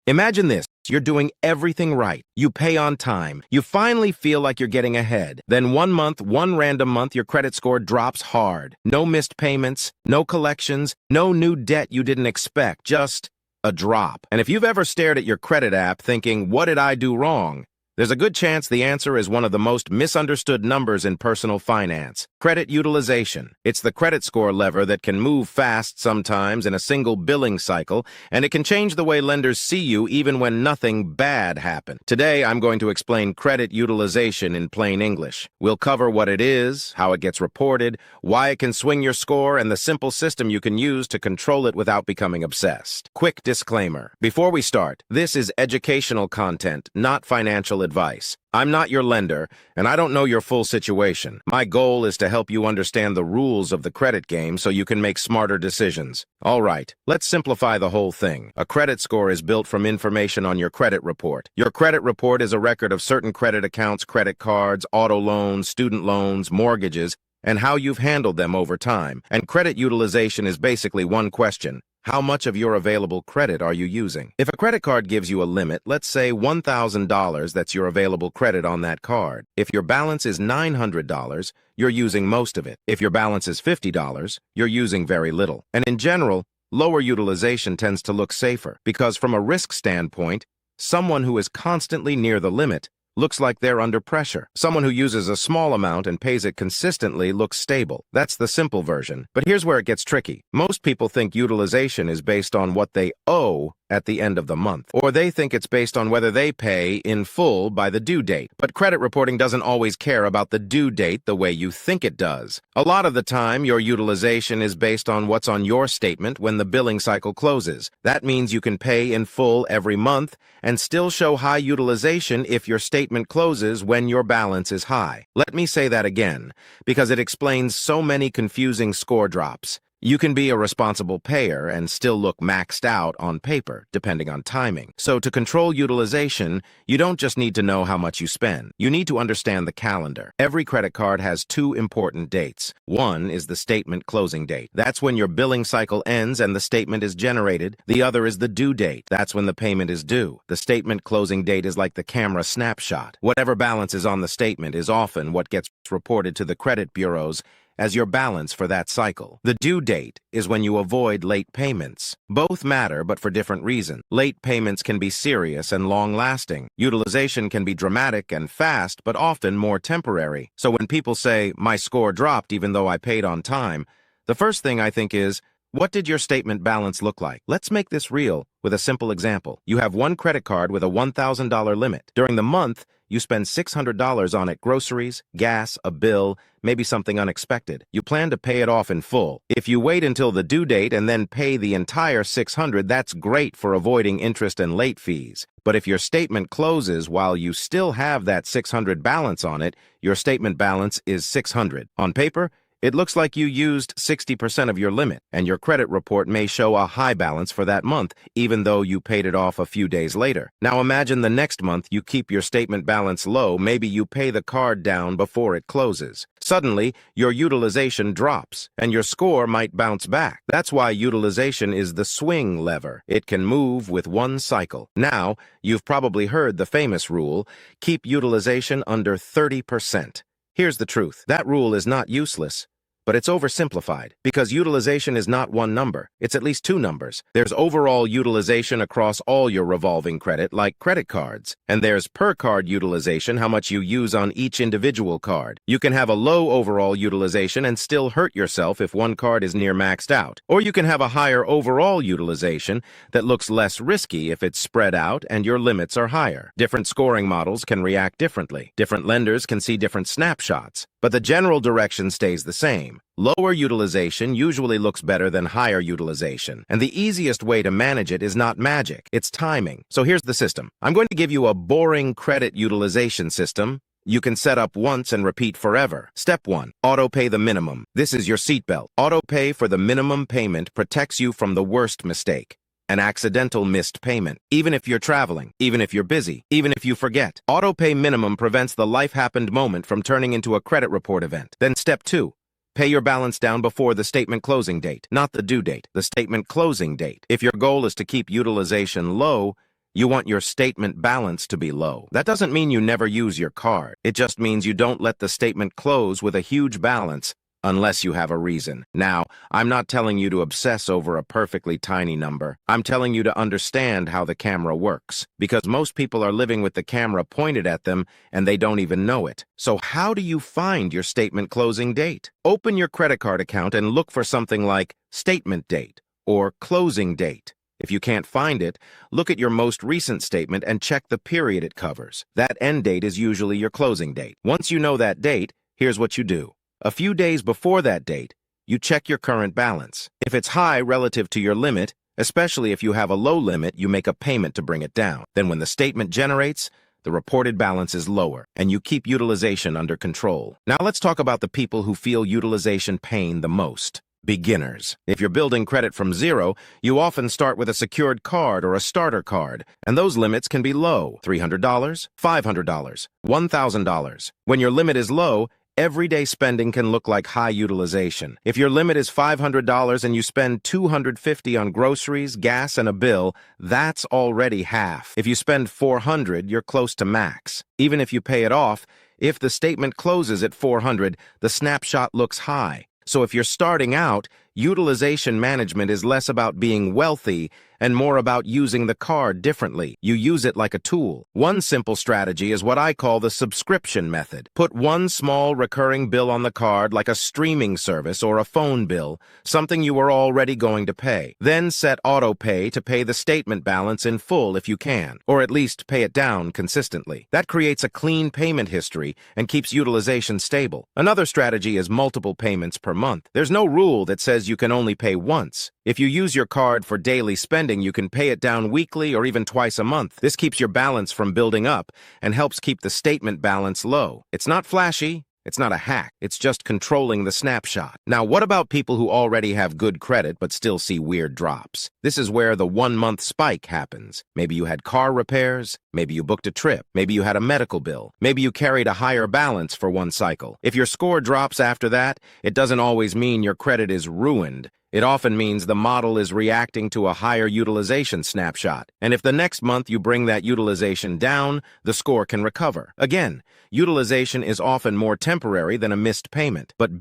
Imagine this. You're doing everything right. You pay on time. You finally feel like you're getting ahead. Then one random month, your credit score drops hard. No missed payments, no collections, no new debt you didn't expect, just a drop. And if you've ever stared at your credit app thinking, what did I do wrong? There's a good chance the answer is one of the most misunderstood numbers in personal finance: credit utilization. It's the credit score lever that can move fast sometimes in a single billing cycle, and it can change the way lenders see you even when nothing bad happened. Today, I'm going to explain credit utilization in plain English. We'll cover what it is, how it gets reported, why it can swing your score, and the simple system you can use to control it without becoming obsessed. Quick disclaimer. Before we start, this is educational content, not financial advice. I'm not your lender, and I don't know your full situation. My goal is to help you understand the rules of the credit game so you can make smarter decisions. All right, let's simplify the whole thing. A credit score is built from information on your credit report. Your credit report is a record of certain credit accounts, credit cards, auto loans, student loans, mortgages, and how you've handled them over time. And credit utilization is basically one question: how much of your available credit are you using? If a credit card gives you a limit, let's say $1,000, that's your available credit on that card. If your balance is $900, you're using most of it. If your balance is $50, you're using very little. And in general, lower utilization tends to look safer because from a risk standpoint, someone who is constantly near the limit looks like they're under pressure. Someone who uses a small amount and pays it consistently looks stable. That's the simple version. But here's where it gets tricky. Most people think utilization is based on what they owe at the end of the month, or they think it's based on whether they pay in full by the due date. But credit reporting doesn't always care about the due date the way you think it does. A lot of the time, your utilization is based on what's on your statement when the billing cycle closes. That means you can pay in full every month and still show high utilization if your statement closes when your balance is high. Let me say that again, because it explains so many confusing score drops. You can be a responsible payer and still look maxed out on paper, depending on timing. So to control utilization, you don't just need to know how much you spend. You need to understand the calendar. Every credit card has two important dates. One is the statement closing date. That's when your billing cycle ends and the statement is generated. The other is the due date. That's when the payment is due. The statement closing date is like the camera snapshot. Whatever balance is on the statement is often what gets reported to the credit bureaus as your balance for that cycle. The due date is when you avoid late payments. Both matter, but for different reasons. Late payments can be serious and long-lasting. Utilization can be dramatic and fast, but often more temporary. So when people say, my score dropped even though I paid on time, the first thing I think is, what did your statement balance look like? Let's make this real with a simple example. You have one credit card with a $1,000 limit. During the month, you spend $600 on it: groceries, gas, a bill, maybe something unexpected. You plan to pay it off in full. If you wait until the due date and then pay the entire $600, that's great for avoiding interest and late fees. But if your statement closes while you still have that $600 balance on it, your statement balance is $600. On paper, it looks like you used 60% of your limit, and your credit report may show a high balance for that month, even though you paid it off a few days later. Now imagine the next month you keep your statement balance low. Maybe you pay the card down before it closes. Suddenly, your utilization drops, and your score might bounce back. That's why utilization is the swing lever. It can move with one cycle. Now, you've probably heard the famous rule: keep utilization under 30%. Here's the truth. That rule is not useless, but it's oversimplified because utilization is not one number. It's at least two numbers. There's overall utilization across all your revolving credit, like credit cards. And there's per card utilization, how much you use on each individual card. You can have a low overall utilization and still hurt yourself if one card is near maxed out. Or you can have a higher overall utilization that looks less risky if it's spread out and your limits are higher. Different scoring models can react differently. Different lenders can see different snapshots. But the general direction stays the same. Lower utilization usually looks better than higher utilization, and the easiest way to manage it is not magic, it's timing. So here's the system. I'm going to give you a boring credit utilization system you can set up once and repeat forever. Step 1. Auto-pay the minimum. This is your seatbelt. Auto-pay for the minimum payment protects you from the worst mistake: an accidental missed payment. Even if you're traveling, even if you're busy, even if you forget, auto-pay minimum prevents the life-happened moment from turning into a credit report event. Then step 2. Pay your balance down before the statement closing date, not the due date, the statement closing date. If your goal is to keep utilization low, You want your statement balance to be low. That doesn't mean you never use your card. It just means you don't let the statement close with a huge balance unless you have a reason. Now, I'm not telling you to obsess over a perfectly tiny number. I'm telling you to understand how the camera works, because most people are living with the camera pointed at them and they don't even know it. So how do you find your statement closing date? Open your credit card account and look for something like statement date or closing date. If you can't find it, look at your most recent statement and check the period it covers. That end date is usually your closing date. Once you know that date, here's what you do. A few days before that date, you check your current balance. If it's high relative to your limit, especially if you have a low limit, you make a payment to bring it down. Then when the statement generates, the reported balance is lower, and you keep utilization under control. Now let's talk about the people who feel utilization pain the most. Beginners. If you're building credit from zero, you often start with a secured card or a starter card, and those limits can be low: $300, $500, $1,000. When your limit is low, everyday spending can look like high utilization. If your limit is $500 and you spend $250 on groceries, gas, and a bill, that's already half. If you spend $400, you're close to max. Even if you pay it off, if the statement closes at $400, the snapshot looks high. So if you're starting out, utilization management is less about being wealthy and more about using the card differently. You use it like a tool. One simple strategy is what I call the subscription method. Put one small recurring bill on the card, like a streaming service or a phone bill, something you are already going to pay. Then set auto pay to pay the statement balance in full if you can, or at least pay it down consistently. That creates a clean payment history and keeps utilization stable. Another strategy is multiple payments per month. There's no rule that says you can only pay once. If you use your card for daily spending, you can pay it down weekly or even twice a month. This keeps your balance from building up and helps keep the statement balance low. It's not flashy. It's not a hack. It's just controlling the snapshot. Now, what about people who already have good credit but still see weird drops? This is where the 1-month spike happens. Maybe you had car repairs. Maybe you booked a trip. Maybe you had a medical bill. Maybe you carried a higher balance for one cycle. If your score drops after that, it doesn't always mean your credit is ruined. It often means the model is reacting to a higher utilization snapshot. And if the next month you bring that utilization down, the score can recover. Again, utilization is often more temporary than a missed payment, but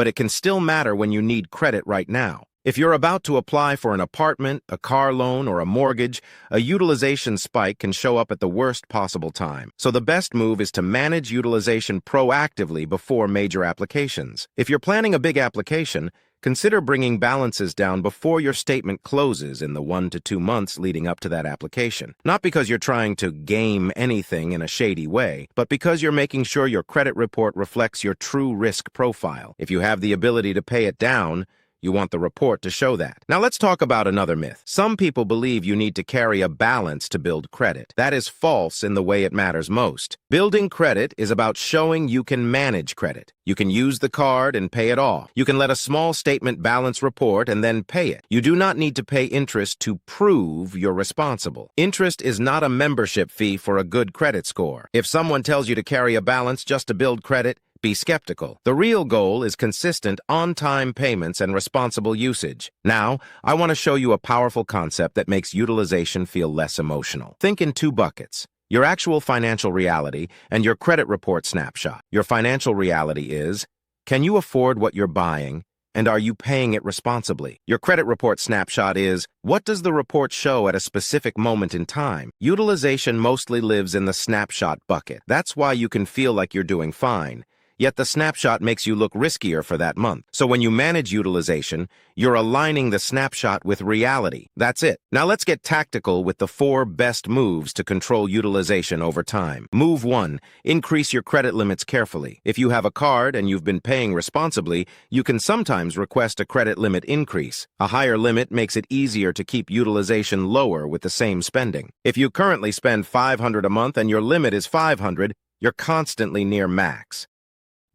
it can still matter when you need credit right now. If you're about to apply for an apartment, a car loan, or a mortgage, a utilization spike can show up at the worst possible time. So the best move is to manage utilization proactively before major applications. If you're planning a big application, consider bringing balances down before your statement closes in the 1 to 2 months leading up to that application. Not because you're trying to game anything in a shady way, but because you're making sure your credit report reflects your true risk profile. If you have the ability to pay it down, you want the report to show that. Now let's talk about another myth. Some people believe you need to carry a balance to build credit. That is false in the way it matters most. Building credit is about showing you can manage credit. You can use the card and pay it off. You can let a small statement balance report and then pay it. You do not need to pay interest to prove you're responsible. Interest is not a membership fee for a good credit score. If someone tells you to carry a balance just to build credit, be skeptical. The real goal is consistent, on-time payments and responsible usage. Now, I want to show you a powerful concept that makes utilization feel less emotional. Think in 2 buckets: your actual financial reality and your credit report snapshot. Your financial reality is, can you afford what you're buying, and are you paying it responsibly? Your credit report snapshot is, what does the report show at a specific moment in time? Utilization mostly lives in the snapshot bucket. That's why you can feel like you're doing fine. Yet the snapshot makes you look riskier for that month. So when you manage utilization, you're aligning the snapshot with reality. That's it. Now let's get tactical with the 4 best moves to control utilization over time. Move 1, increase your credit limits carefully. If you have a card and you've been paying responsibly, you can sometimes request a credit limit increase. A higher limit makes it easier to keep utilization lower with the same spending. If you currently spend $500 a month and your limit is $500, you're constantly near max.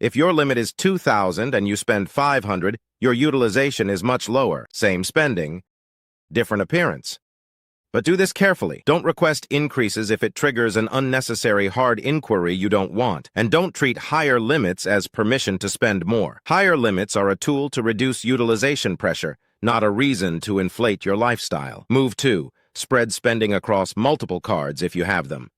If your limit is $2,000 and you spend $500, your utilization is much lower. Same spending, different appearance. But do this carefully. Don't request increases if it triggers an unnecessary hard inquiry you don't want. And don't treat higher limits as permission to spend more. Higher limits are a tool to reduce utilization pressure, not a reason to inflate your lifestyle. Move 2. Spread spending across multiple cards if you have them.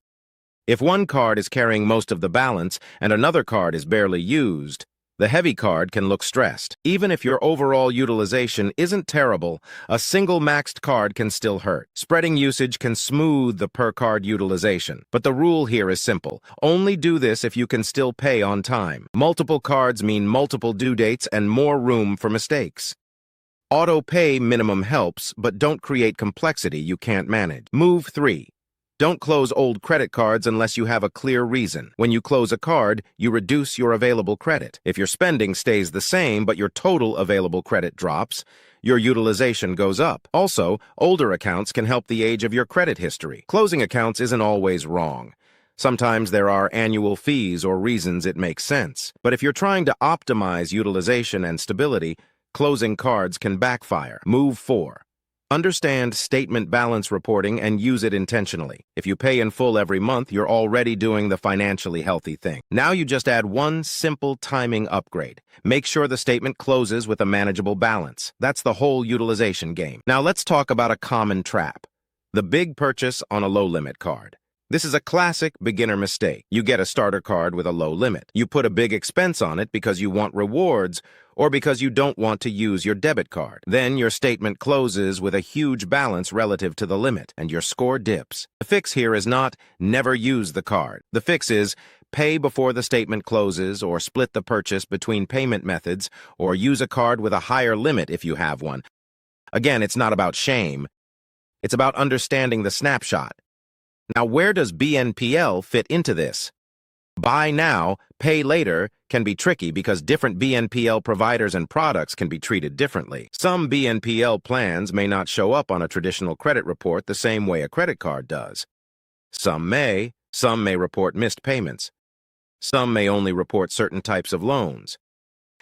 If one card is carrying most of the balance and another card is barely used, the heavy card can look stressed. Even if your overall utilization isn't terrible, a single maxed card can still hurt. Spreading usage can smooth the per-card utilization. But the rule here is simple. Only do this if you can still pay on time. Multiple cards mean multiple due dates and more room for mistakes. Auto-pay minimum helps, but don't create complexity you can't manage. Move 3. Don't close old credit cards unless you have a clear reason. When you close a card, you reduce your available credit. If your spending stays the same but your total available credit drops, your utilization goes up. Also, older accounts can help the age of your credit history. Closing accounts isn't always wrong. Sometimes there are annual fees or reasons it makes sense. But if you're trying to optimize utilization and stability, closing cards can backfire. Move 4. Understand statement balance reporting and use it intentionally. If you pay in full every month, you're already doing the financially healthy thing. Now you just add one simple timing upgrade. Make sure the statement closes with a manageable balance. That's the whole utilization game. Now let's talk about a common trap: the big purchase on a low-limit card. This is a classic beginner mistake. You get a starter card with a low limit. You put a big expense on it because you want rewards or because you don't want to use your debit card. Then your statement closes with a huge balance relative to the limit, and your score dips. The fix here is not never use the card. The fix is pay before the statement closes, or split the purchase between payment methods, or use a card with a higher limit if you have one. Again, it's not about shame. It's about understanding the snapshot. Now, where does BNPL fit into this? Buy now, pay later can be tricky because different BNPL providers and products can be treated differently. Some BNPL plans may not show up on a traditional credit report the same way a credit card does. Some may report missed payments. Some may only report certain types of loans.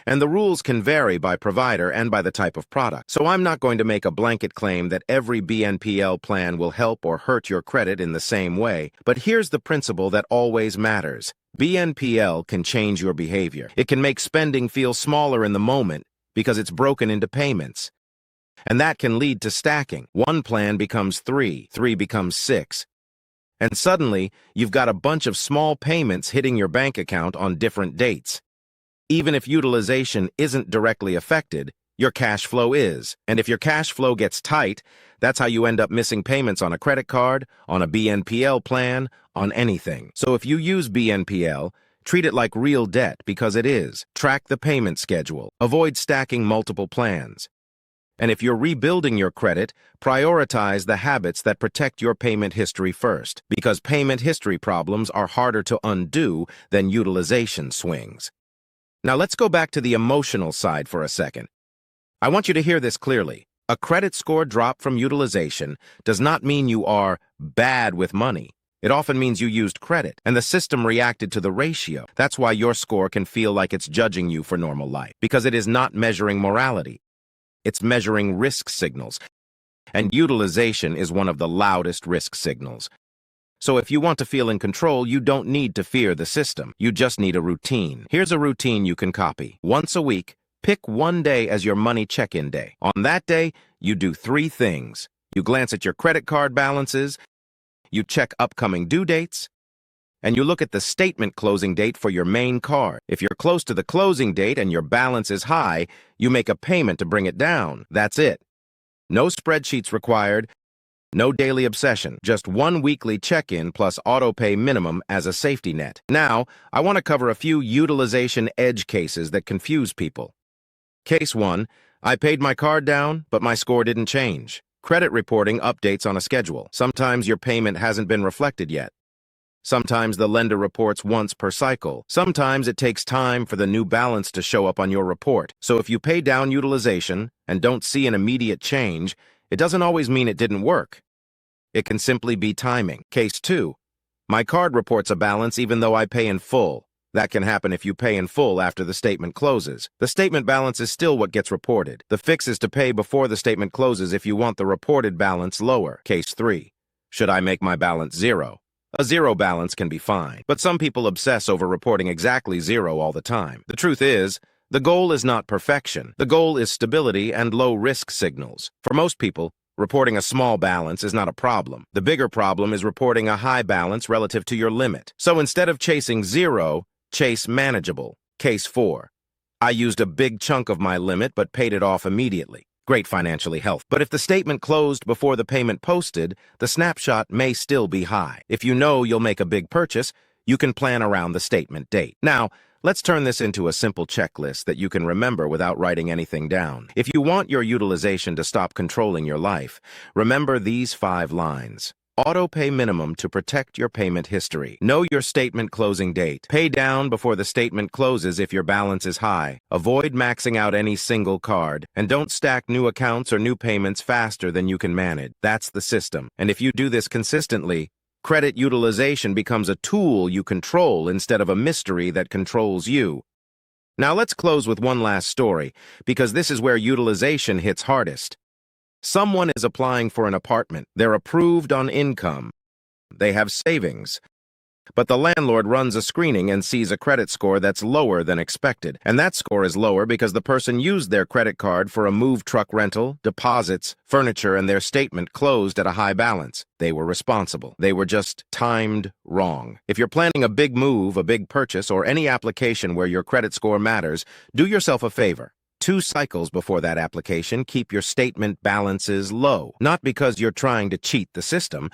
And the rules can vary by provider and by the type of product. So I'm not going to make a blanket claim that every BNPL plan will help or hurt your credit in the same way, but here's the principle that always matters. BNPL can change your behavior. It can make spending feel smaller in the moment because it's broken into payments. And that can lead to stacking. One plan becomes 3, 3 becomes 6. And suddenly, you've got a bunch of small payments hitting your bank account on different dates. Even if utilization isn't directly affected, your cash flow is. And if your cash flow gets tight, that's how you end up missing payments on a credit card, on a BNPL plan, on anything. So if you use BNPL, treat it like real debt because it is. Track the payment schedule. Avoid stacking multiple plans. And if you're rebuilding your credit, prioritize the habits that protect your payment history first, because payment history problems are harder to undo than utilization swings. Now let's go back to the emotional side for a second. I want you to hear this clearly. A credit score drop from utilization does not mean you are bad with money. It often means you used credit, and the system reacted to the ratio. That's why your score can feel like it's judging you for normal life, because it is not measuring morality. It's measuring risk signals, and utilization is one of the loudest risk signals. So if you want to feel in control, you don't need to fear the system. You just need a routine. Here's a routine you can copy. Once a week, pick one day as your money check-in day. On that day, you do 3 things. You glance at your credit card balances, you check upcoming due dates, and you look at the statement closing date for your main card. If you're close to the closing date and your balance is high, you make a payment to bring it down. That's it. No spreadsheets required. No daily obsession, just one weekly check-in plus auto-pay minimum as a safety net. Now, I want to cover a few utilization edge cases that confuse people. Case 1, I paid my card down, but my score didn't change. Credit reporting updates on a schedule. Sometimes your payment hasn't been reflected yet. Sometimes the lender reports once per cycle. Sometimes it takes time for the new balance to show up on your report. So if you pay down utilization and don't see an immediate change, it doesn't always mean it didn't work. It can simply be timing. Case 2. My card reports a balance even though I pay in full. That can happen if you pay in full after the statement closes. The statement balance is still what gets reported. The fix is to pay before the statement closes if you want the reported balance lower. Case 3. Should I make my balance 0? A 0 balance can be fine, but some people obsess over reporting exactly 0 all the time. The truth is, the goal is not perfection. The goal is stability and low-risk signals. For most people, Reporting a small balance is not a problem. The bigger problem is reporting a high balance relative to your limit. So instead of chasing zero, chase manageable. Case 4. I used a big chunk of my limit but paid it off immediately. Great financially health. But if the statement closed before the payment posted, the snapshot may still be high. If you know you'll make a big purchase, you can plan around the statement date. Now, let's turn this into a simple checklist that you can remember without writing anything down. If you want your utilization to stop controlling your life, remember these 5 lines. Auto-pay minimum to protect your payment history. Know your statement closing date. Pay down before the statement closes if your balance is high. Avoid maxing out any single card. And don't stack new accounts or new payments faster than you can manage. That's the system. And if you do this consistently, credit utilization becomes a tool you control instead of a mystery that controls you. Now let's close with one last story, because this is where utilization hits hardest. Someone is applying for an apartment. They're approved on income. They have savings. But the landlord runs a screening and sees a credit score that's lower than expected. And that score is lower because the person used their credit card for a move truck rental, deposits, furniture, and their statement closed at a high balance. They were responsible. They were just timed wrong. If you're planning a big move, a big purchase, or any application where your credit score matters, do yourself a favor. 2 cycles before that application, keep your statement balances low. Not because you're trying to cheat the system,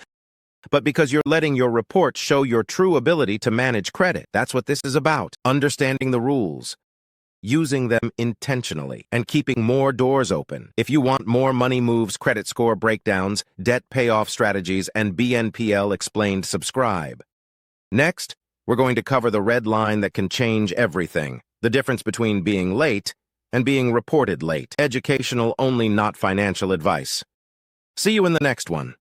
but because you're letting your report show your true ability to manage credit. That's what this is about. Understanding the rules, using them intentionally, and keeping more doors open. If you want more money moves, credit score breakdowns, debt payoff strategies, and BNPL explained, subscribe. Next, we're going to cover the red line that can change everything. The difference between being late and being reported late. Educational only, not financial advice. See you in the next one.